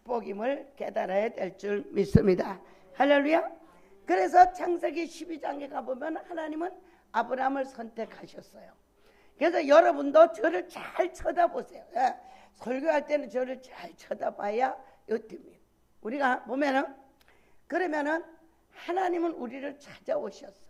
축복임을 깨달아야 될 줄 믿습니다. 할렐루야. 그래서 창세기 12장에 가보면 하나님은 아브라함을 선택하셨어요. 그래서 여러분도 저를 잘 쳐다보세요. 설교할 때는 저를 잘 쳐다봐야 어떻습니까? 우리가 보면은 그러면은 하나님은 우리를 찾아오셨어.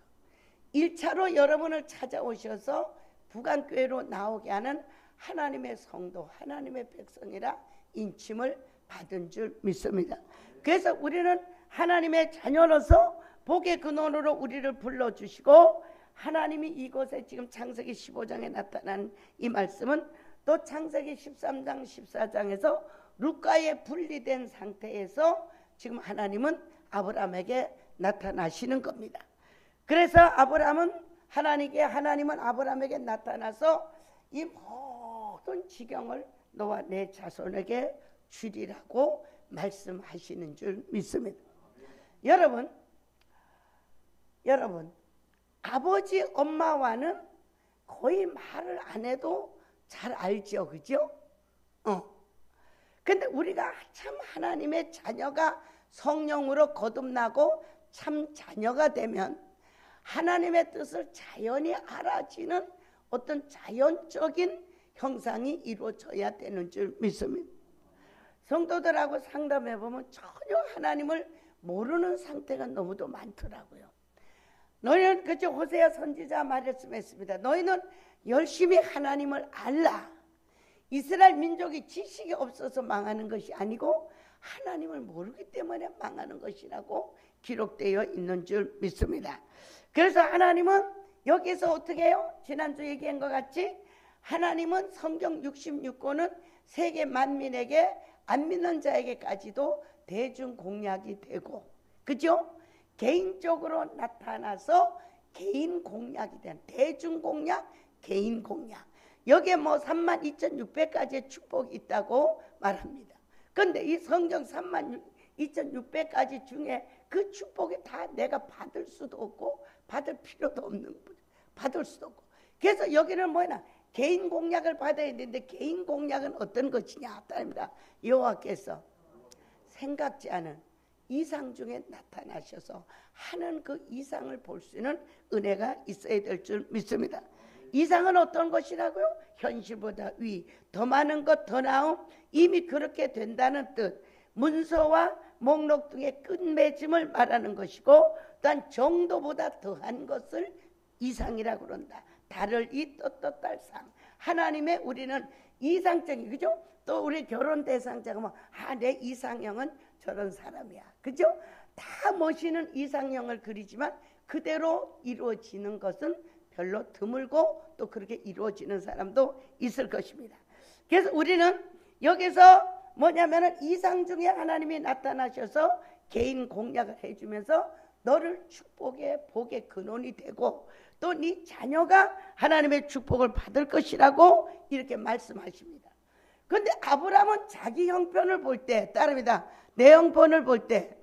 1차로 여러분을 찾아오셔서 부간교회로 나오게 하는 하나님의 성도, 하나님의 백성이라 인침을 받은 줄 믿습니다. 그래서 우리는 하나님의 자녀로서 복의 근원으로 우리를 불러주시고, 하나님이 이곳에 지금 창세기 15장에 나타난 이 말씀은 또 창세기 13장 14장에서 룻과에 분리된 상태에서 지금 하나님은 아브라함에게 나타나시는 겁니다. 그래서 하나님은 아브라함에게 나타나서 이 모든 지경을 너와 내 자손에게 주리라고 말씀하시는 줄 믿습니다. 여러분, 아버지 엄마와는 거의 말을 안 해도 잘 알죠, 그죠? 근데 우리가 참 하나님의 자녀가 성령으로 거듭나고 참 자녀가 되면 하나님의 뜻을 자연히 알아지는 어떤 자연적인 형상이 이루어져야 되는 줄 믿습니다. 성도들하고 상담해 보면 전혀 하나님을 모르는 상태가 너무도 많더라고요. 너희는 그저 호세아 선지자 말씀했습니다. 너희는 열심히 하나님을 알라. 이스라엘 민족이 지식이 없어서 망하는 것이 아니고 하나님을 모르기 때문에 망하는 것이라고 기록되어 있는 줄 믿습니다. 그래서 하나님은 여기서 어떻게 해요? 지난주 얘기한 것 같이 하나님은 성경 66권은 세계 만민에게 안 믿는 자에게까지도 대중 공약이 되고, 그죠? 개인적으로 나타나서 개인 공약이 된 대중 공약, 개인 공약. 여기에 뭐 32,600가지의 축복이 있다고 말합니다. 그런데 이 성경 32,600가지 중에 그 축복이 다 내가 받을 수도 없고 받을 필요도 없는 거죠. 받을 수도 없고. 그래서 여기는 뭐냐? 개인 공약을 받아야 되는데 개인 공약은 어떤 것이냐? 따릅니다. 여호와께서 생각지 않은 이상 중에 나타나셔서 하는 그 이상을 볼 수 있는 은혜가 있어야 될 줄 믿습니다. 이상은 어떤 것이라고요? 현실보다 위, 더 많은 것, 더 나음, 이미 그렇게 된다는 뜻. 문서와 목록 등의 끝맺음을 말하는 것이고, 또한 정도보다 더한 것을 이상이라고 그런다. 달을 이 떳떳달상. 하나님의 우리는 이상적인, 그죠? 또 우리 결혼 대상자가 뭐, 내 이상형은 저런 사람이야, 그죠? 다 멋있는 이상형을 그리지만 그대로 이루어지는 것은 별로 드물고 또 그렇게 이루어지는 사람도 있을 것입니다. 그래서 우리는 여기서 뭐냐면은 이상 중에 하나님이 나타나셔서 개인 공약을 해주면서 너를 축복의 복의 근원이 되고 또 네 자녀가 하나님의 축복을 받을 것이라고 이렇게 말씀하십니다. 그런데 아브라함은 자기 형편을 볼 때, 따릅니다. 내 형편을 볼 때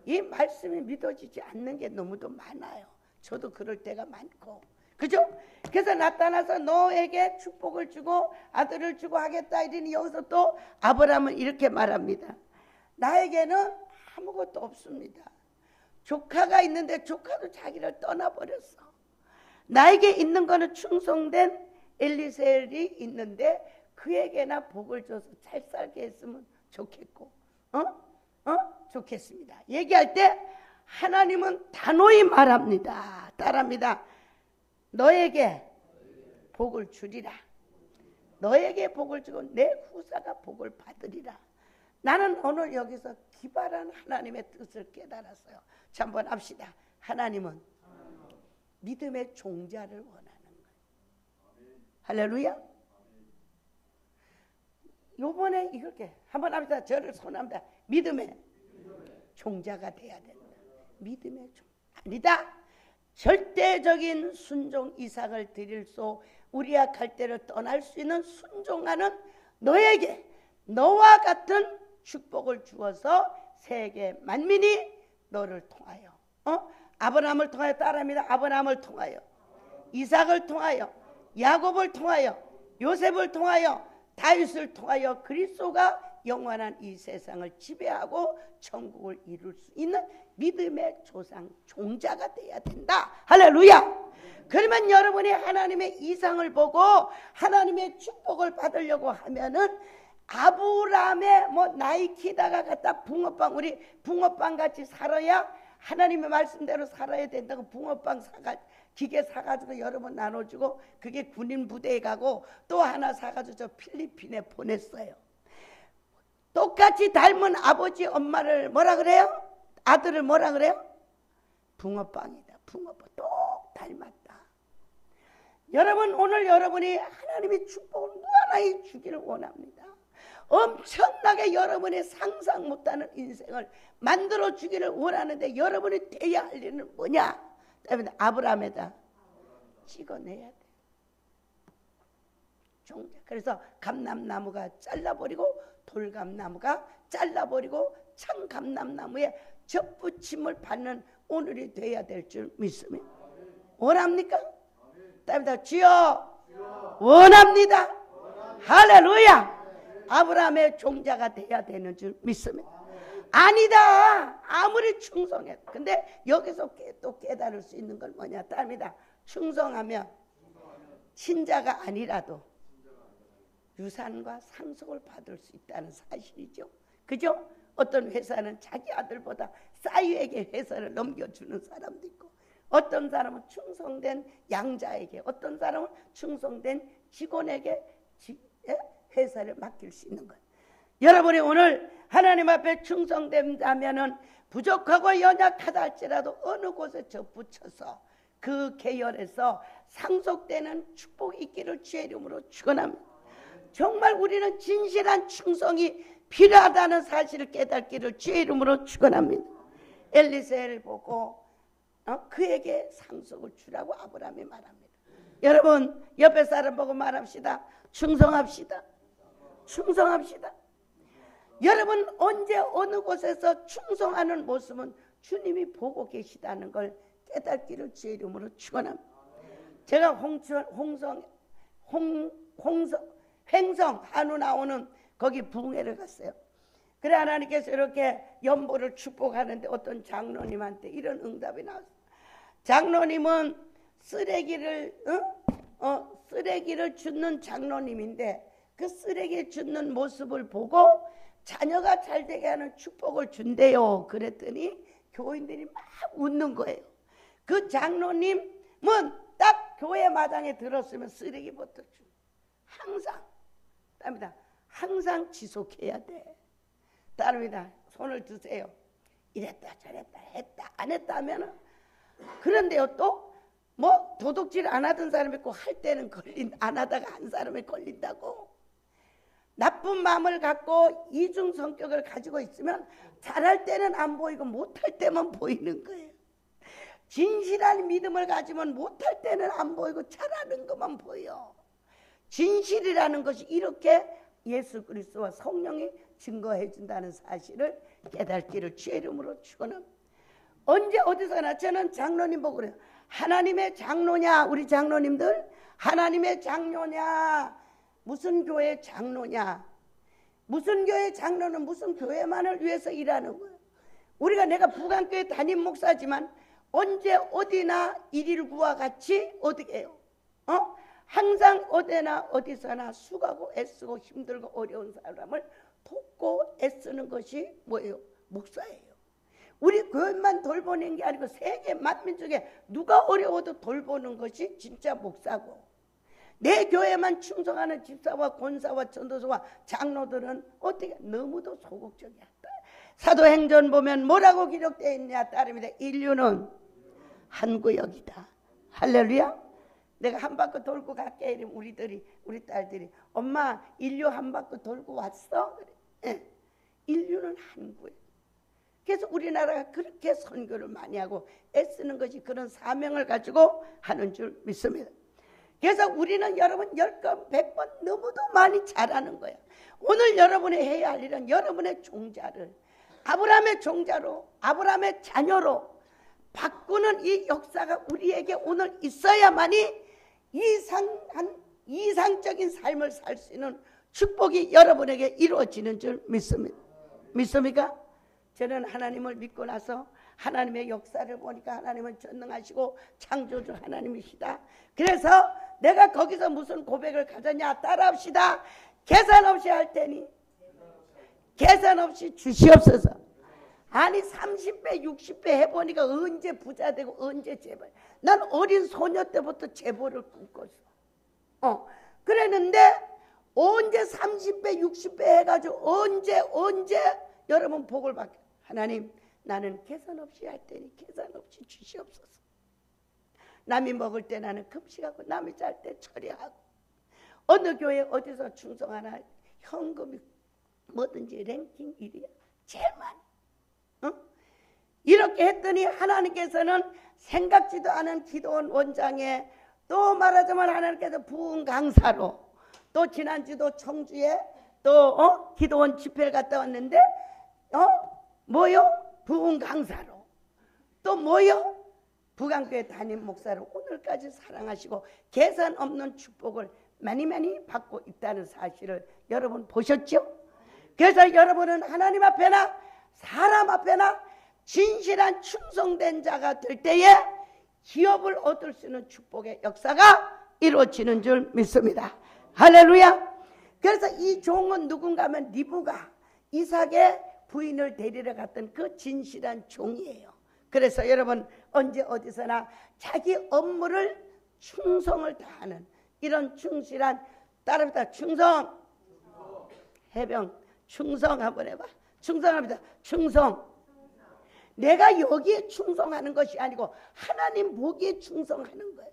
이 말씀이 믿어지지 않는 게 너무도 많아요. 저도 그럴 때가 많고, 그죠? 그래서 나타나서 너에게 축복을 주고 아들을 주고 하겠다 이러니 여기서 또 아브라함은 이렇게 말합니다. 나에게는 아무것도 없습니다. 조카가 있는데 조카도 자기를 떠나버렸어. 나에게 있는 거는 충성된 엘리셀이 있는데 그에게나 복을 줘서 잘 살게 했으면 좋겠고, 좋겠습니다. 얘기할 때 하나님은 단호히 말합니다. 따라합니다. 너에게 복을 주리라. 너에게 복을 주고 내 후사가 복을 받으리라. 나는 오늘 여기서 기발한 하나님의 뜻을 깨달았어요. 자, 한번 합시다. 하나님은 믿음의 종자를 원하는 거예요. 할렐루야. 요번에 이렇게 한번 합시다. 저를 손합니다. 믿음의 종자가 돼야 된다. 믿음의 종자 아니다. 절대적인 순종 이상을 드릴 수, 우리야 갈대를 떠날 수 있는 순종하는 너에게 너와 같은 축복을 주어서 세계 만민이 너를 통하여, 아브라함을 통하여, 따라합니다. 아브라함을 통하여, 이삭을 통하여, 야곱을 통하여, 요셉을 통하여, 다윗을 통하여 그리스도가 영원한 이 세상을 지배하고 천국을 이룰 수 있는 믿음의 조상 종자가 돼야 된다. 할렐루야. 그러면 여러분이 하나님의 이상을 보고 하나님의 축복을 받으려고 하면은 아브라함의 나이키다가 갖다 붕어빵, 우리 붕어빵 같이 살아야 하나님의 말씀대로 살아야 된다고 붕어빵 기계 사가지고 여러 번 나눠주고 그게 군인 부대에 가고 또 하나 사가지고 저 필리핀에 보냈어요. 똑같이 닮은 아버지 엄마를 뭐라 그래요? 아들을 뭐라 그래요? 붕어빵이다. 붕어빵 똑 닮았다. 여러분, 오늘 여러분이 하나님의 축복을 무한하게 주기를 원합니다. 엄청나게 여러분의 상상 못하는 인생을 만들어 주기를 원하는데 여러분이 돼야 할 일은 뭐냐? 아브라함에다 찍어내야 돼. 종자. 그래서 감람나무가 잘라버리고 돌감나무가 잘라버리고 참감람나무에 접붙임을 받는 오늘이 돼야 될 줄 믿습니다. 원합니까? 답니다. 주여 원합니다. 할렐루야. 아브라함의 종자가 돼야 되는 줄 믿습니다. 아니다. 아무리 충성해. 근데 여기서 또 깨달을 수 있는 건 뭐냐? 답니다. 충성하면 친자가 아니라도 유산과 상속을 받을 수 있다는 사실이죠. 그죠? 어떤 회사는 자기 아들보다 싸이에게 회사를 넘겨주는 사람도 있고, 어떤 사람은 충성된 양자에게, 어떤 사람은 충성된 직원에게 회사를 맡길 수 있는 거예요. 여러분이 오늘 하나님 앞에 충성된다면은 부족하고 연약하다 할지라도 어느 곳에 접붙여서 그 계열에서 상속되는 축복이 있기를 주의 이름으로 축원합니다. 정말 우리는 진실한 충성이 필요하다는 사실을 깨닫기를 주의 이름으로 축원합니다. 엘리세를 보고 그에게 상속을 주라고 아브라함이 말합니다. 여러분, 옆에 사람 보고 말합시다. 충성합시다. 충성합시다. 여러분, 언제 어느 곳에서 충성하는 모습은 주님이 보고 계시다는 걸 깨닫기를 주의 이름으로 축원합니다. 제가 횡성 한우 나오는 거기 부흥회를 갔어요. 그래 하나님께서 이렇게 연보를 축복하는데 어떤 장로님한테 이런 응답이 나왔어요. 장로님은 쓰레기를 줍는 장로님인데 그 쓰레기 줍는 모습을 보고 자녀가 잘되게 하는 축복을 준대요. 그랬더니 교인들이 막 웃는 거예요. 그 장로님은 딱 교회 마당에 들었으면 쓰레기부터 주. 항상 답니다. 항상 지속해야 돼. 따릅니다. 손을 드세요. 이랬다 저랬다 했다 안 했다 하면은, 그런데요 또 도둑질 안 하던 사람이 있고 할 때는 안 하다가 한 사람이 걸린다고. 나쁜 마음을 갖고 이중 성격을 가지고 있으면 잘할 때는 안 보이고 못할 때만 보이는 거예요. 진실한 믿음을 가지면 못할 때는 안 보이고 잘하는 것만 보여. 진실이라는 것이 이렇게 예수 그리스도와 성령이 증거해 준다는 사실을 깨닫기를 주의 이름으로 축원합니다. 언제 어디서나 저는 장로님 보고 그래요. 하나님의 장로냐? 우리 장로님들 하나님의 장로냐? 무슨 교회 장로냐? 무슨 교회 장로는 무슨 교회만을 위해서 일하는 거예요. 내가 부강교회 담임 목사지만 언제 어디나 119와 같이 어떻게 해요? 항상 어디나 어디서나 수고하고 애쓰고 힘들고 어려운 사람을 돕고 애쓰는 것이 뭐예요? 목사예요. 우리 교회만 돌보는 게 아니고 세계 만민 중에 누가 어려워도 돌보는 것이 진짜 목사고, 내 교회만 충성하는 집사와 권사와 전도사와 장로들은 어떻게 너무도 소극적이야. 사도행전 보면 뭐라고 기록되어 있냐? 따릅니다. 인류는 한 구역이다. 할렐루야. 내가 한 바퀴 돌고 갈게. 이러면 우리 딸들이 엄마 인류 한 바퀴 돌고 왔어? 그래. 네. 인류는 한 구역. 그래서 우리나라가 그렇게 선교를 많이 하고 애쓰는 것이 그런 사명을 가지고 하는 줄 믿습니다. 그래서 우리는 여러분 10번 100번 너무도 많이 잘하는 거야. 오늘 여러분이 해야 할 일은 여러분의 종자를 아브라함의 종자로, 아브라함의 자녀로 바꾸는 이 역사가 우리에게 오늘 있어야만이 이상적인 삶을 살 수 있는 축복이 여러분에게 이루어지는 줄 믿습니다. 믿습니까? 저는 하나님을 믿고 나서 하나님의 역사를 보니까 하나님은 전능하시고 창조주 하나님이시다. 그래서 내가 거기서 무슨 고백을 가졌냐? 따라합시다. 계산 없이 할 테니 계산 없이 주시옵소서. 아니 30배 60배 해보니까 언제 부자 되고 언제 재벌. 난 어린 소녀 때부터 재벌을 꿈꿨어. 그랬는데 언제 30배 60배 해가지고 언제 여러분 복을 받게. 하나님 나는 계산 없이 할 테니 계산 없이 주시옵소서. 남이 먹을 때 나는 금식하고 남이 잘 때 처리하고 어느 교회 어디서 충성하나 현금이 뭐든지 랭킹 1위야. 제일 많아. 이렇게 했더니 하나님께서는 생각지도 않은 기도원 원장에 또 말하자면 하나님께서 부흥 강사로 또 지난주도 청주에 또 기도원 집회를 갔다 왔는데 뭐요? 부흥 강사로 또 뭐요? 부강교회 담임 목사로 오늘까지 사랑하시고 계산 없는 축복을 많이 받고 있다는 사실을 여러분 보셨죠? 그래서 여러분은 하나님 앞에나 사람 앞에나 진실한 충성된 자가 될 때에 기업을 얻을 수 있는 축복의 역사가 이루어지는 줄 믿습니다. 할렐루야. 그래서 이 종은 누군가 하면 리브가 이삭의 부인을 데리러 갔던 그 진실한 종이에요. 그래서 여러분 언제 어디서나 자기 업무를 충성을 다하는 이런 충실한 따라합니다. 충성. 해병 충성 한번 해봐. 충성합니다. 충성. 내가 여기에 충성하는 것이 아니고 하나님 보기에 충성하는 거예요.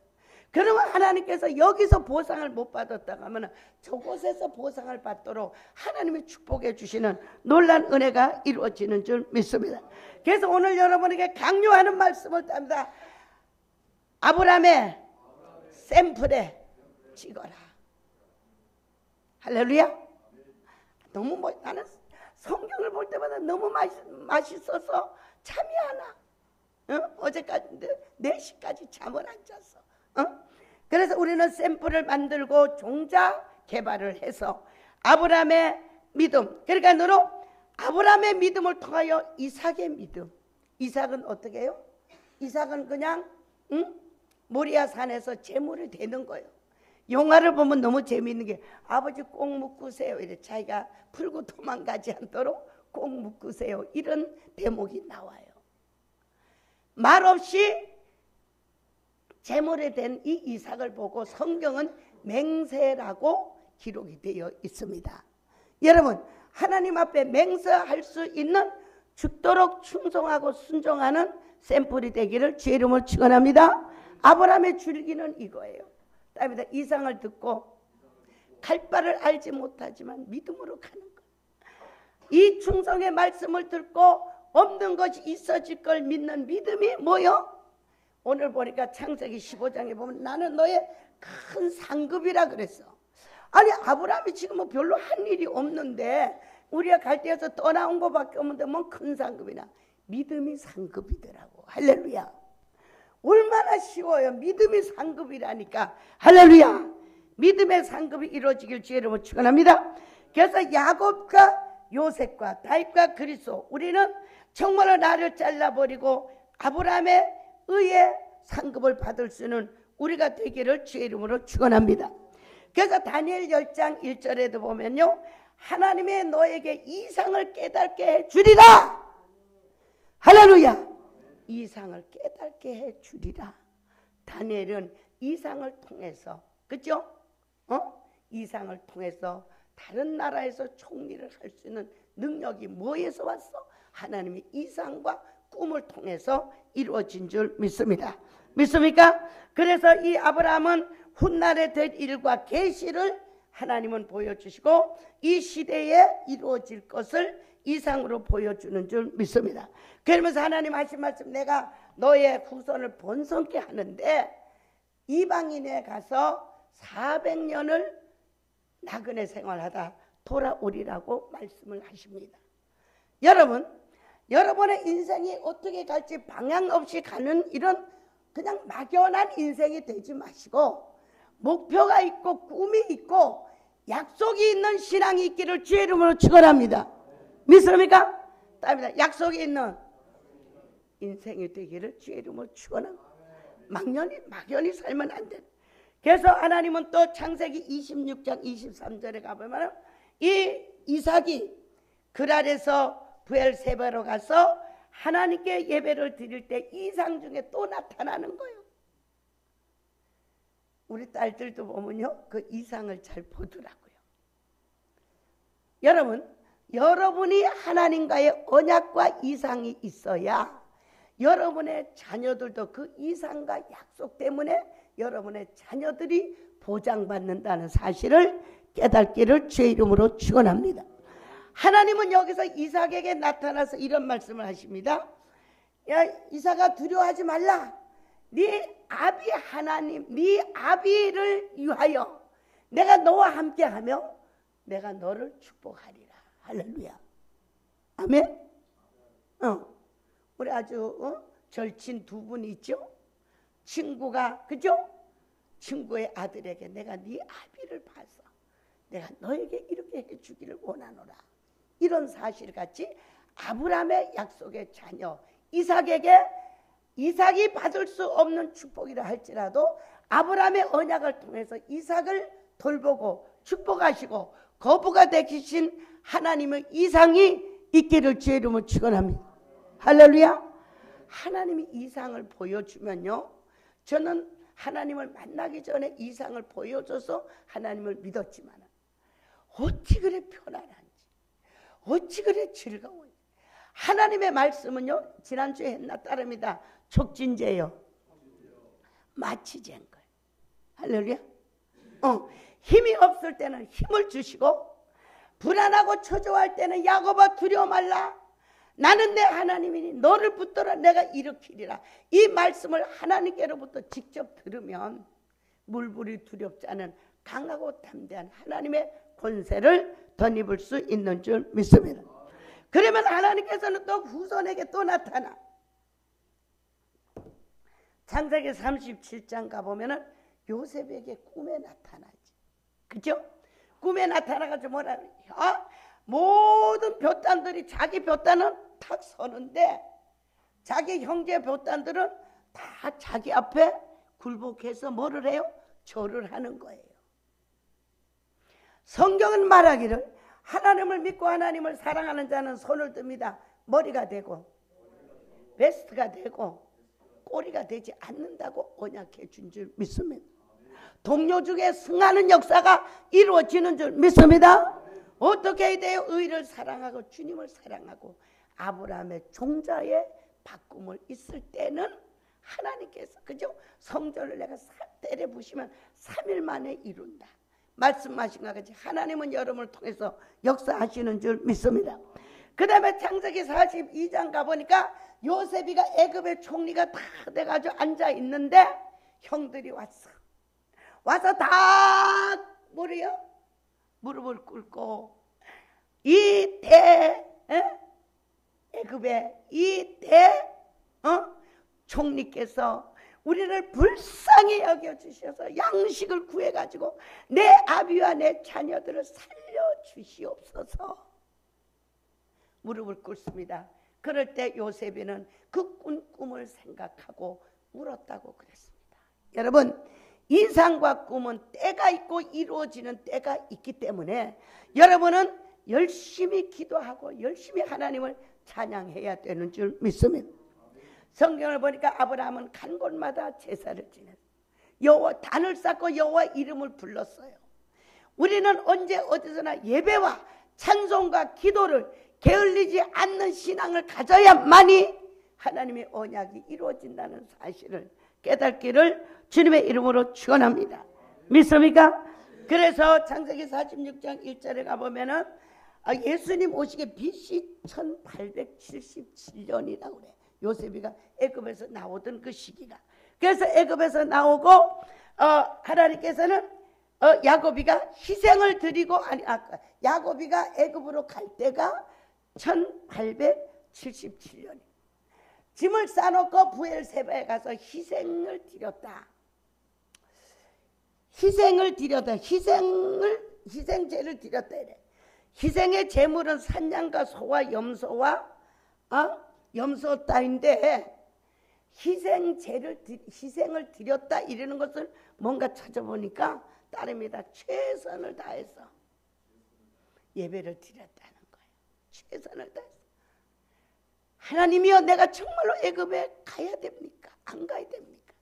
그러면 하나님께서 여기서 보상을 못 받았다고 하면 저곳에서 보상을 받도록 하나님이 축복해 주시는 놀라운 은혜가 이루어지는 줄 믿습니다. 그래서 오늘 여러분에게 강요하는 말씀을 합니다. 아브라함의 샘플에 찍어라. 할렐루야. 너무 나는 성경을 볼 때마다 너무 맛있어서 잠이 안 와. 어제까지 4시까지 잠을 안 잤어. 그래서 우리는 샘플을 만들고 종자 개발을 해서 아브라함의 믿음. 그러니까 너로 아브라함의 믿음을 통하여 이삭의 믿음. 이삭은 어떻게 해요? 이삭은 그냥 모리아 산에서 제물을 대는 거예요. 영화를 보면 너무 재미있는 게 아버지 꼭 묶으세요. 이래 자기가 풀고 도망가지 않도록 꼭 묶으세요. 이런 대목이 나와요. 말없이 제물에 된 이 이삭을 보고 성경은 맹세라고 기록이 되어 있습니다. 여러분 하나님 앞에 맹세할 수 있는 죽도록 충성하고 순종하는 샘플이 되기를 주의 이름으로 축원합니다. 아브라함의 줄기는 이거예요. 다윗이 이상을 듣고 갈 바를 알지 못하지만 믿음으로 가는 것. 이 충성의 말씀을 듣고 없는 것이 있어질 걸 믿는 믿음이 뭐요? 오늘 보니까 창세기 15장에 보면 나는 너의 큰 상급이라 그랬어. 아니 아브라함이 지금 뭐 별로 한 일이 없는데 우리가 갈대에서 떠나온 것밖에 없는데 뭐 큰 상급이나. 믿음이 상급이더라고. 할렐루야. 얼마나 쉬워요. 믿음이 상급이라니까. 할렐루야. 믿음의 상급이 이루어지길 주의 이름으로 축원합니다. 그래서 야곱과 요셉과 다윗과 그리스도 우리는 정말로 나를 잘라버리고 아브라함의 의의 상급을 받을 수 있는 우리가 되기를 주의 이름으로 축원합니다. 그래서 다니엘 10장 1절에도 보면요. 하나님의 너에게 이상을 깨닫게 해주리라. 할렐루야. 이상을 깨닫게 해주리라. 다니엘은 이상을 통해서 그죠? 이상을 통해서 다른 나라에서 총리를 할 수 있는 능력이 뭐에서 왔어? 하나님의 이상과 꿈을 통해서 이루어진 줄 믿습니다. 믿습니까? 그래서 이 아브라함은 훗날에 될 일과 계시를 하나님은 보여주시고 이 시대에 이루어질 것을 이상으로 보여주는 줄 믿습니다. 그러면서 하나님 하신 말씀 내가 너의 후손을 번성케 하는데 이방인에 가서 400년을 나그네 생활하다 돌아오리라고 말씀을 하십니다. 여러분 여러분의 인생이 어떻게 갈지 방향 없이 가는 이런 그냥 막연한 인생이 되지 마시고 목표가 있고 꿈이 있고 약속이 있는 신앙이 있기를 주의 이름으로 축원합니다. 믿습니까? 답니다. 약속이 있는 인생이 되기를 주의 이름으로 축원합니다. 막연히 살면 안 돼. 그래서 하나님은 또 창세기 26장 23절에 가보면 이 이삭이 그랄에서 브엘세바로 가서 하나님께 예배를 드릴 때 이상 중에 또 나타나는 거예요. 우리 딸들도 보면요, 그 이상을 잘 보더라고요. 여러분이 하나님과의 언약과 이상이 있어야 여러분의 자녀들도 그 이상과 약속 때문에 여러분의 자녀들이 보장받는다는 사실을 깨닫기를 주의 이름으로 축원합니다. 하나님은 여기서 이삭에게 나타나서 이런 말씀을 하십니다. 야, 이삭아, 두려워하지 말라. 네 아비 하나님, 네 아비를 위하여 내가 너와 함께하며 내가 너를 축복하리라. 할렐루야. 아멘. 우리 아주 절친 두 분이 있죠. 친구가, 그죠? 친구의 아들에게 내가 네 아비를 봐서 내가 너에게 이렇게 해주기를 원하노라. 이런 사실같이 아브라함의 약속의 자녀 이삭에게 이삭이 받을 수 없는 축복이라 할지라도 아브라함의 언약을 통해서 이삭을 돌보고 축복하시고 거부가 되신 하나님의 이상이 있기를 주의 이름으로 축원합니다. 할렐루야. 하나님이 이상을 보여주면요, 저는 하나님을 만나기 전에 이상을 보여줘서 하나님을 믿었지만 어찌 그래 편안한지, 어찌 그래 즐거운지. 하나님의 말씀은요, 지난주에 했나 따릅니다. 촉진제요, 마취제인 거예요. 할렐루야. 힘이 없을 때는 힘을 주시고 불안하고 초조할 때는 야곱아 두려워 말라. 나는 내 하나님이니 너를 붙들어 내가 일으키리라. 이 말씀을 하나님께로부터 직접 들으면 물불이 두렵지 않은 강하고 담대한 하나님의 권세를 덧입을 수 있는 줄 믿습니다. 그러면 하나님께서는 또 후손에게 또 나타나. 창세기 37장 가보면은 요셉에게 꿈에 나타나지. 그죠? 꿈에 나타나가지고 뭐라 그래요? 모든 돛단들이 자기 돛단은 탁 서는데 자기 형제 돛단들은 다 자기 앞에 굴복해서 뭐를 해요? 절을 하는 거예요. 성경은 말하기를 하나님을 믿고 하나님을 사랑하는 자는 손을 듭니다. 머리가 되고 베스트가 되고 꼬리가 되지 않는다고 언약해 준 줄 믿습니다. 동료 중에 승하는 역사가 이루어지는 줄 믿습니다. 어떻게 해야 돼요? 의를 사랑하고 주님을 사랑하고 아브라함의 종자의 바꿈을 있을 때는 하나님께서, 그죠? 성전을 내가 때려 부시면 3일 만에 이룬다 말씀하신 것 같이 하나님은 여러분을 통해서 역사하시는 줄 믿습니다. 그 다음에 창세기 42장 가보니까 요셉이가 애굽의 총리가 다 돼가지고 앉아있는데 형들이 와서 다 뭐래요? 무릎을 꿇고 이대 애굽의 이대 총리께서 우리를 불쌍히 여겨주셔서 양식을 구해가지고 내 아비와 내 자녀들을 살려주시옵소서 무릎을 꿇습니다. 그럴 때 요셉이는 그 꾼 꿈을 생각하고 울었다고 그랬습니다. 여러분, 이상과 꿈은 때가 있고 이루어지는 때가 있기 때문에 여러분은 열심히 기도하고 열심히 하나님을 찬양해야 되는 줄 믿습니다. 성경을 보니까 아브라함은 간 곳마다 제사를 지냈어요. 여호와 단을 쌓고 여호와 이름을 불렀어요. 우리는 언제 어디서나 예배와 찬송과 기도를 게을리지 않는 신앙을 가져야만이 하나님의 언약이 이루어진다는 사실을 깨닫기를 주님의 이름으로 축원합니다. 믿습니까? 그래서 창세기 46장 1절에 가보면은 예수님 오시기 BC 1877년이라고 그래. 요셉이가 애굽에서 나오던 그 시기가. 그래서 애굽에서 나오고 하나님께서는 야곱이가 희생을 드리고 야곱이가 애굽으로 갈 때가 1877년이에요. 짐을 싸놓고 브엘세바에 가서 희생을 드렸다. 희생을 희생제를 드렸다 이래. 희생의 제물은 산양과 소와 염소와 염소 따인데 희생을 드렸다 이러는 것을 뭔가 찾아보니까 따릅니다. 최선을 다해서 예배를 드렸다는 거예요. 최선을 다해서. 하나님이여, 내가 정말로 애굽에 가야 됩니까? 안 가야 됩니까?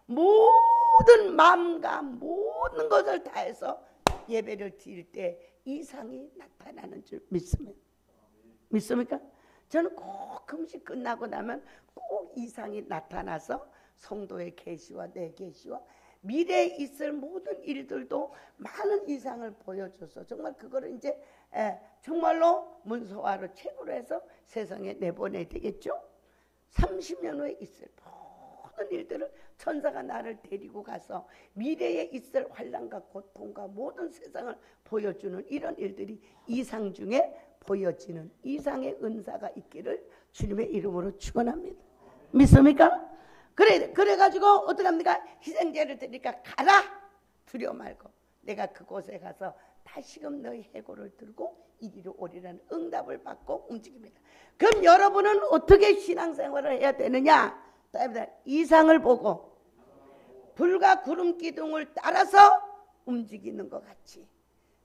모든 마음과 모든 것을 다해서 예배를 드릴 때 이상이 나타나는 줄 믿습니다. 믿습니까? 저는 꼭 금식 끝나고 나면 꼭 이상이 나타나서 성도의 계시와 내 계시와 미래에 있을 모든 일들도 많은 이상을 보여줘서 정말 그거를 이제 정말로 문서화로 책으로 해서 세상에 내보내야 되겠죠. 30년 후에 있을 모든 일들을 천사가 나를 데리고 가서 미래에 있을 환난과 고통과 모든 세상을 보여주는 이런 일들이 이상 중에 보여지는 이상의 은사가 있기를 주님의 이름으로 축원합니다. 믿습니까? 그래가지고 어떡합니까? 희생제를 드리니까 가라! 두려워 말고 내가 그곳에 가서 다시금 너희 해골을 들고 이리로 오리라는 응답을 받고 움직입니다. 그럼 여러분은 어떻게 신앙생활을 해야 되느냐? 이상을 보고 불과 구름 기둥을 따라서 움직이는 것 같이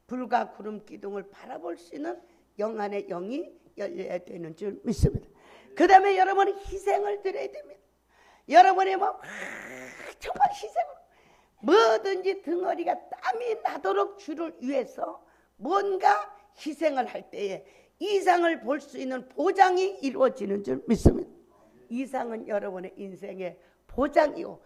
불과 구름 기둥을 바라볼 수 있는 영 안의 영이 열려야 되는 줄 믿습니다. 그 다음에 여러분은 희생을 드려야 됩니다. 여러분이 정말 희생을 뭐든지 덩어리가 땀이 나도록 주를 위해서 뭔가 희생을 할 때에 이상을 볼 수 있는 보장이 이루어지는 줄 믿습니다. 이상은 여러분의 인생의 보장이고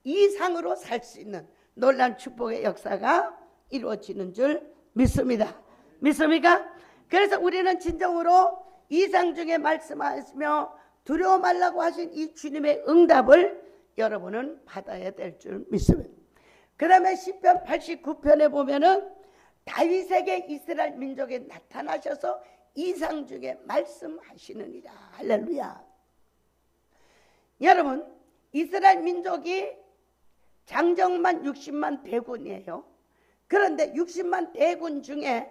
이상으로 살 수 있는 놀라운 축복의 역사가 이루어지는 줄 믿습니다. 믿습니까? 그래서 우리는 진정으로 이상 중에 말씀하시며 두려워 말라고 하신 이 주님의 응답을 여러분은 받아야 될 줄 믿습니다. 그 다음에 시편 89편에 보면은 다윗에게 이스라엘 민족에 나타나셔서 이상 중에 말씀하시느니라. 할렐루야. 여러분, 이스라엘 민족이 장정만 60만 대군이에요. 그런데 60만 대군 중에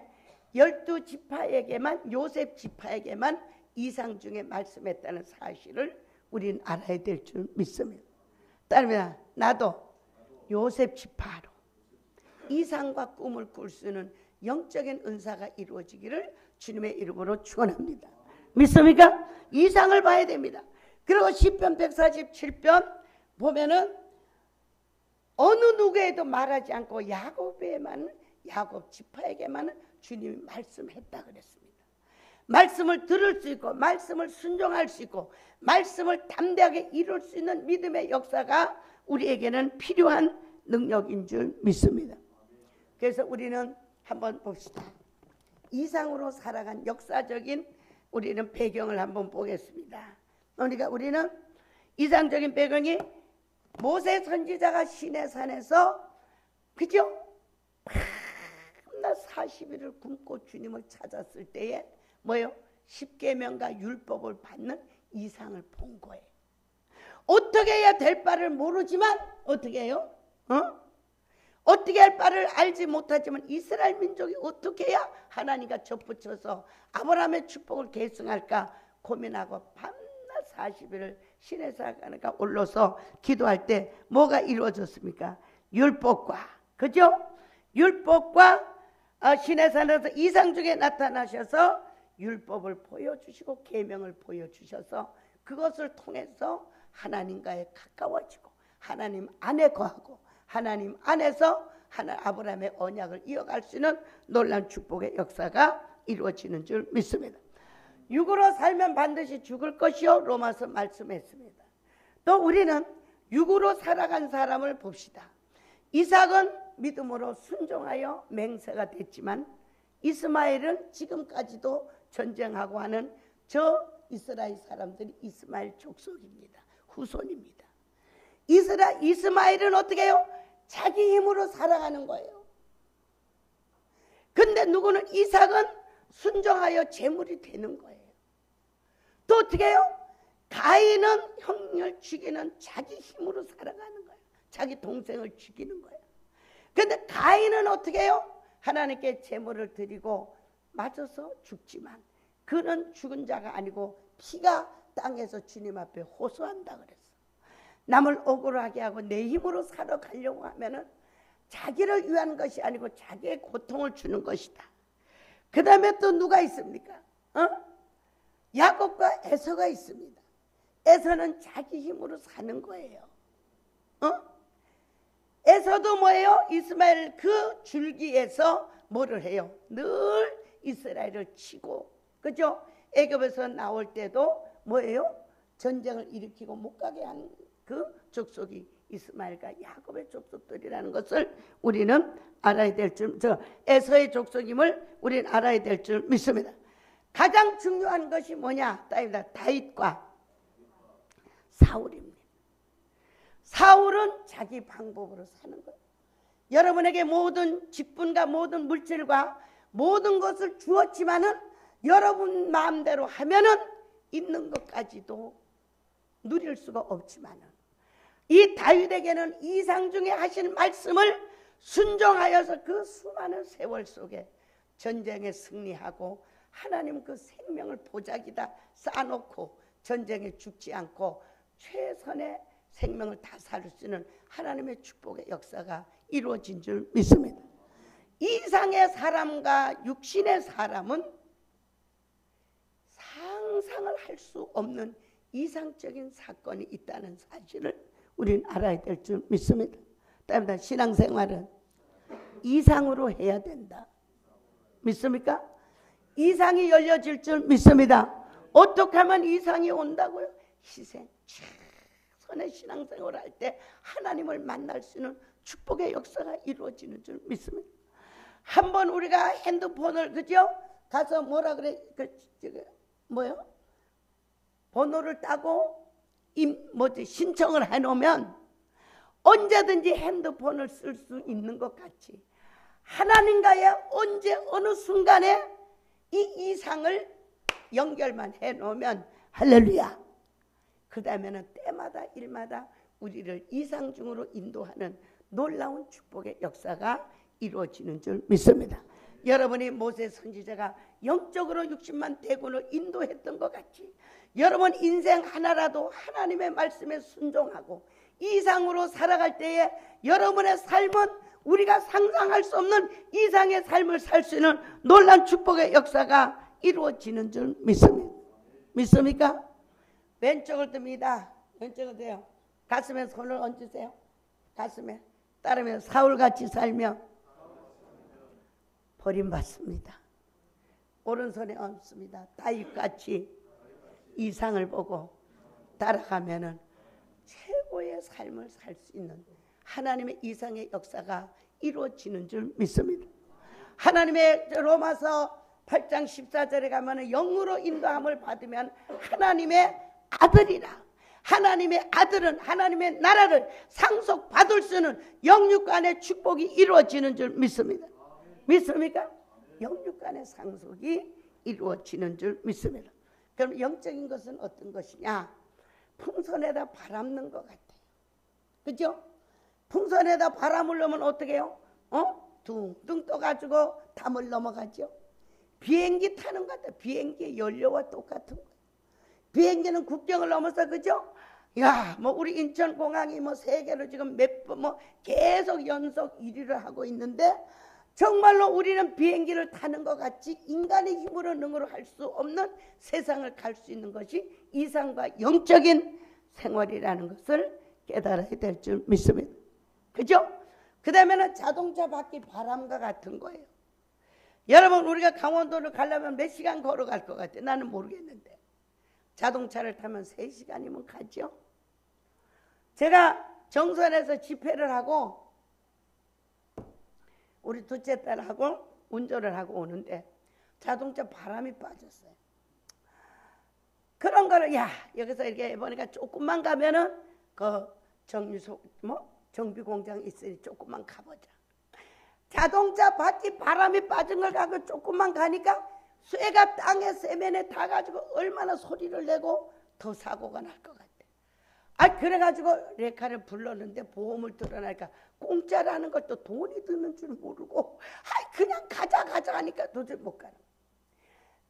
12지파에게만 요셉 지파에게만 이상 중에 말씀했다는 사실을 우리는 알아야 될 줄 믿습니다. 따르면 나도 요셉 지파로 이상과 꿈을 꿀 수 있는 영적인 은사가 이루어지기를 주님의 이름으로 축원합니다. 믿습니까? 이상을 봐야 됩니다. 그리고 시편 147편 보면은 어느 누구에도 말하지 않고 야곱 지파에게만 주님이 말씀했다 그랬습니다. 말씀을 들을 수 있고 말씀을 순종할 수 있고 말씀을 담대하게 이룰 수 있는 믿음의 역사가 우리에게는 필요한 능력인 줄 믿습니다. 그래서 우리는 한번 봅시다. 이상으로 살아간 역사적인 우리는 배경을 한번 보겠습니다. 그러니까 우리는 이상적인 배경이 모세 선지자가 시내산에서 그죠? 밤낮 40일을 굶고 주님을 찾았을 때에 뭐요? 십계명과 율법을 받는 이상을 본 거예요. 어떻게 해야 될 바를 모르지만 어떻게 해요? 어떻게 할 바를 알지 못하지만 이스라엘 민족이 어떻게 해야 하나님과 접붙여서 아브라함의 축복을 계승할까 고민하고 밤낮 40일을 시내산에 올라서 기도할 때 뭐가 이루어졌습니까? 율법과 그죠? 율법과 시내산에서 이상 중에 나타나셔서 율법을 보여주시고 계명을 보여주셔서 그것을 통해서 하나님과의 가까워지고 하나님 안에 거하고 하나님 안에서 아브라함의 언약을 이어갈 수 있는 놀라운 축복의 역사가 이루어지는 줄 믿습니다. 육으로 살면 반드시 죽을 것이요 로마서 말씀했습니다. 또 우리는 육으로 살아간 사람을 봅시다. 이삭은 믿음으로 순종하여 맹세가 됐지만 이스마엘은 지금까지도 전쟁하고 하는 저 이스라엘 사람들이 이스마엘 족속입니다. 후손입니다. 이스마엘은 어떻게 해요? 자기 힘으로 살아가는 거예요. 근데 누구는 이삭은 순종하여 제물이 되는 거예요. 또 어떻게 해요? 가인은 형을 죽이는 자기 힘으로 살아가는 거예요. 자기 동생을 죽이는 거예요. 근데 가인은 어떻게 해요? 하나님께 제물을 드리고 맞아서 죽지만 그는 죽은 자가 아니고 피가 땅에서 주님 앞에 호소한다 그랬어. 남을 억울하게 하고 내 힘으로 살아가려고 하면은 자기를 위한 것이 아니고 자기의 고통을 주는 것이다. 그 다음에 또 누가 있습니까? 야곱과 에서가 있습니다. 에서는 자기 힘으로 사는 거예요. 에서도 뭐예요? 이스마엘 그 줄기에서 뭐를 해요? 늘 이스라엘을 치고, 그죠? 애굽에서 나올 때도 뭐예요? 전쟁을 일으키고 못 가게 한 그 족속이 이스마엘과 야곱의 족속들이라는 것을 우리는 알아야 될 줄, 에서의 족속임을 우리는 알아야 될 줄 믿습니다. 가장 중요한 것이 뭐냐? 다윗과 사울입니다. 사울은 자기 방법으로 사는 거예요. 여러분에게 모든 직분과 모든 물질과 모든 것을 주었지만은 여러분 마음대로 하면은 있는 것까지도 누릴 수가 없지만은 이 다윗에게는 이상 중에 하신 말씀을 순종하여서 그 수많은 세월 속에 전쟁에 승리하고 하나님 그 생명을 보자기다 쌓아놓고 전쟁에 죽지 않고 최선의 생명을 다 살 수 있는 하나님의 축복의 역사가 이루어진 줄 믿습니다. 이상의 사람과 육신의 사람은 상상을 할 수 없는 이상적인 사건이 있다는 사실을 우리는 알아야 될 줄 믿습니다. 따라서 신앙생활은 이상으로 해야 된다. 믿습니까? 이상이 열려질 줄 믿습니다. 어떻게 하면 이상이 온다고요? 희생, 최선의 신앙생활을 할 때 하나님을 만날 수 있는 축복의 역사가 이루어지는 줄 믿습니다. 한번 우리가 핸드폰을 그죠? 가서 뭐라 그래? 뭐요? 번호를 따고 신청을 해놓으면 언제든지 핸드폰을 쓸 수 있는 것 같이 하나님과의 언제 어느 순간에 이 이상을 연결만 해놓으면 할렐루야. 그 다음에는 때마다 일마다 우리를 이상 중으로 인도하는 놀라운 축복의 역사가 이루어지는 줄 믿습니다. 여러분이 모세 선지자가 영적으로 60만 대군을 인도했던 것 같이 여러분 인생 하나라도 하나님의 말씀에 순종하고 이상으로 살아갈 때에 여러분의 삶은 우리가 상상할 수 없는 이상의 삶을 살 수 있는 놀라운 축복의 역사가 이루어지는 줄 믿습니다. 믿습니까? 왼쪽을 듭니다. 왼쪽을 돼요. 가슴에 손을 얹으세요. 가슴에. 따르면 사울같이 살며 버림받습니다. 오른손에 얹습니다. 다윗같이 이상을 보고 따라가면은 최고의 삶을 살 수 있는 하나님의 이상의 역사가 이루어지는 줄 믿습니다. 하나님의 로마서 8장 14절에 가면은 영으로 인도함을 받으면 하나님의 아들이라. 하나님의 아들은 하나님의 나라를 상속받을 수 있는 영육간의 축복이 이루어지는 줄 믿습니다. 믿습니까? 영육간의 상속이 이루어지는 줄 믿습니다. 그럼 영적인 것은 어떤 것이냐? 풍선에다 바람는 것 같아요. 그죠? 풍선에다 바람을 넣으면 어떻게 해요? 둥둥 떠가지고 담을 넘어가죠. 비행기 타는 것 같아요. 비행기의 연료와 똑같은 거예요. 비행기는 국경을 넘어서 그죠? 야, 뭐 우리 인천공항이 뭐 세계로 지금 몇 번 뭐 계속 연속 1위를 하고 있는데 정말로 우리는 비행기를 타는 것 같이 인간의 힘으로 능으로 할 수 없는 세상을 갈 수 있는 것이 이상과 영적인 생활이라는 것을 깨달아야 될 줄 믿습니다. 그죠? 그 다음에는 자동차 바퀴 바람과 같은 거예요. 여러분 우리가 강원도를 가려면 몇 시간 걸어갈 것 같아요? 나는 모르겠는데 자동차를 타면 3시간이면 가죠. 제가 정선에서 집회를 하고 우리 둘째 딸하고 운전을 하고 오는데 자동차 바람이 빠졌어요. 그런 거를 여기서 이렇게 보니까 조금만 가면은 그 정비 공장 있으니 조금만 가보자. 자동차 바퀴 바람이 빠진 걸 가고 조금만 가니까 쇠가 땅에 세면에 닿아가지고 얼마나 소리를 내고 더 사고가 날 것 같아. 그래가지고 레카를 불렀는데 보험을 들어나니까 공짜라는 것도 돈이 드는 줄 모르고 그냥 가자 하니까 도저히 못 가는 거예요.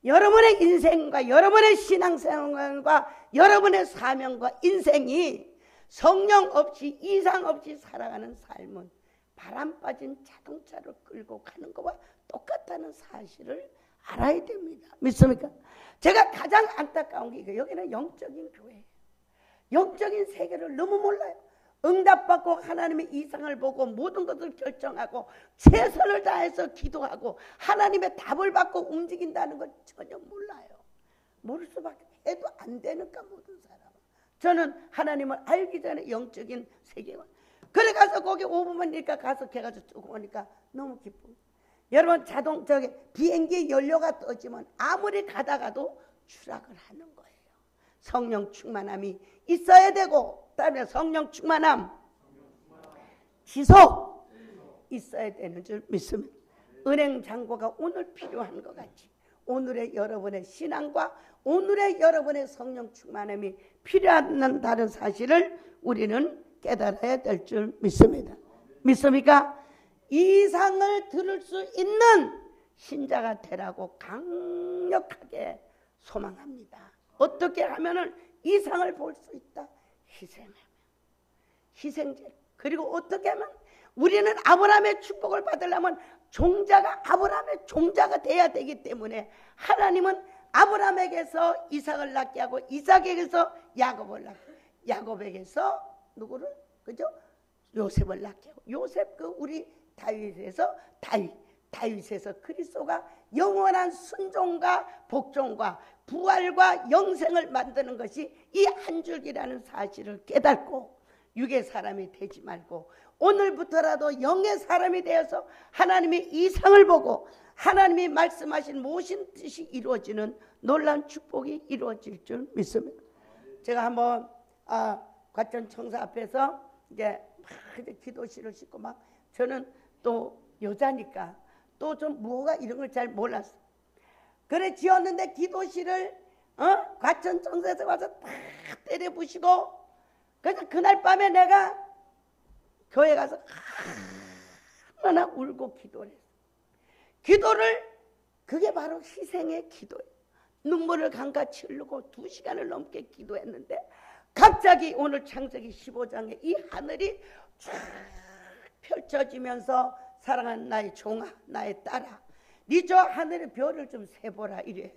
여러분의 인생과 여러분의 신앙생활과 여러분의 사명과 인생이 성령 없이 이상 없이 살아가는 삶은 바람 빠진 자동차를 끌고 가는 것과 똑같다는 사실을 알아야 됩니다. 믿습니까? 제가 가장 안타까운 게 여기는 영적인 교회예요. 영적인 세계를 너무 몰라요. 응답받고 하나님의 이상을 보고 모든 것을 결정하고 최선을 다해서 기도하고 하나님의 답을 받고 움직인다는 걸 전혀 몰라요. 모를 수밖에 해도 안 되니까 모든 사람은. 저는 하나님을 알기 전에 영적인 세계관. 그래 가서 거기 5분만이니까 가서 걔가지고 쭉 오니까 너무 기뻐요. 여러분 비행기 연료가 떠지면 아무리 가다가도 추락을 하는 거예요. 성령 충만함이 있어야 되고 그다음에 성령 충만함 지속 있어야 되는 줄 믿습니다. 은행 잔고가 오늘 필요한 것 같이 오늘의 여러분의 신앙과 오늘의 여러분의 성령 충만함이 필요하다는 사실을 우리는 깨달아야 될 줄 믿습니다. 믿습니까? 이상을 들을 수 있는 신자가 되라고 강력하게 소망합니다. 어떻게 하면 이상을 볼 수 있다? 희생하면. 희생제. 그리고 어떻게 하면 우리는 아브라함의 축복을 받으려면 아브라함의 종자가 돼야 되기 때문에 하나님은 아브라함에게서 이삭을 낳게 하고 이삭에게서 야곱을 낳게 하고 야곱에게서 누구를? 그죠? 요셉을 낳게 하고 요셉 우리 다윗에서 그리스도가 영원한 순종과 복종과 부활과 영생을 만드는 것이 이 한 줄기라는 사실을 깨닫고 육의 사람이 되지 말고 오늘부터라도 영의 사람이 되어서 하나님의 이상을 보고 하나님이 말씀하신 모든 뜻이 이루어지는 놀라운 축복이 이루어질 줄 믿습니다. 제가 한번 과천 청사 앞에서 이제 기도실을 싣고 저는 또 여자니까 또 좀 뭐가 이런 걸 잘 몰랐어. 그래 지었는데 기도실을 과천 청사에서 와서 딱 때려 부시고 그래서 그날 밤에 내가 교회 가서 얼마나 울고 기도를 했어. 기도를 그게 바로 희생의 기도예요. 눈물을 강같이 흘리고 2시간을 넘게 기도했는데 갑자기 오늘 창세기 15장에 이 하늘이 쫙 펼쳐지면서 사랑하는 나의 종아 나의 딸아 네 저 하늘의 별을 좀 세보라 이래.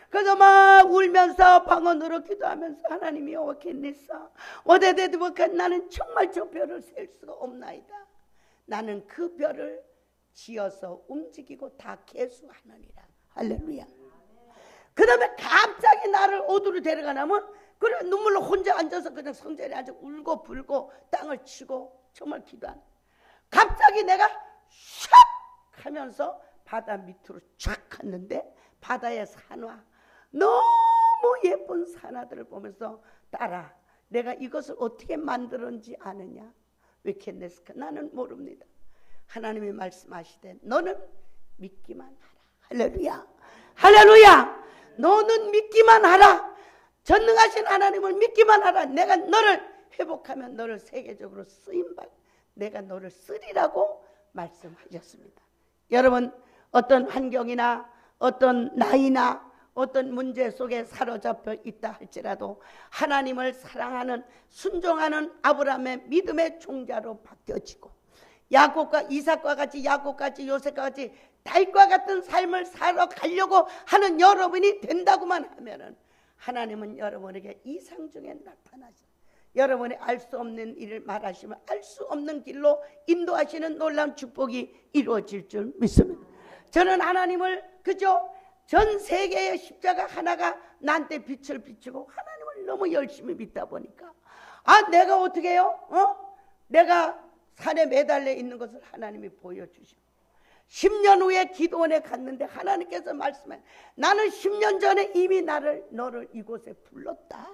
그래서 막 울면서 방언으로 기도하면서 하나님이 오겠니까 어데데드 나는 정말 저 별을 셀 수가 없나이다. 나는 그 별을 지어서 움직이고 다 계수하느니라. 할렐루야. 그 다음에 갑자기 나를 어디로 데려가냐면 그래 눈물로 혼자 앉아서 그냥 성전에 앉아 울고 불고 땅을 치고 정말 기도한. 갑자기 내가 샥 하면서 바다 밑으로 쫙 갔는데 바다의 산화 너무 예쁜 산화들을 보면서 딸아 내가 이것을 어떻게 만들었는지 아느냐? 왜 캔네스카? 나는 모릅니다. 하나님이 말씀하시되 너는 믿기만 하라. 할렐루야. 할렐루야. 너는 믿기만 하라. 전능하신 하나님을 믿기만 하라. 내가 너를 회복하면 너를 세계적으로 쓰임받 내가 너를 쓰리라고 말씀하셨습니다. 여러분 어떤 환경이나 어떤 나이나 어떤 문제 속에 사로잡혀 있다 할지라도 하나님을 사랑하는 순종하는 아브라함의 믿음의 종자로 바뀌어지고 야곱과 이삭과 같이 야곱같이 요셉과 같이 다윗과 같은 삶을 살아가려고 하는 여러분이 된다고만 하면은 하나님은 여러분에게 이상 중에 나타나죠. 여러분이 알 수 없는 일을 말하시면 알 수 없는 길로 인도하시는 놀라운 축복이 이루어질 줄 믿습니다. 저는 하나님을 그저 전 세계의 십자가 하나가 나한테 빛을 비추고 하나님을 너무 열심히 믿다 보니까 내가 어떻게 해요? 내가 산에 매달려 있는 것을 하나님이 보여주시고 10년 후에 기도원에 갔는데 하나님께서 말씀해 나는 10년 전에 이미 너를 이곳에 불렀다.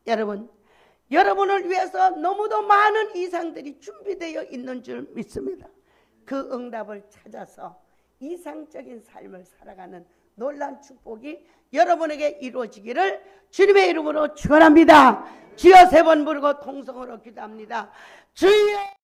여러분, 여러분을 위해서 너무도 많은 이상들이 준비되어 있는 줄 믿습니다. 그 응답을 찾아서 이상적인 삶을 살아가는 놀라운 축복이 여러분에게 이루어지기를 주님의 이름으로 축원합니다. 주여 세 번 부르고 통성으로 기도합니다. 주여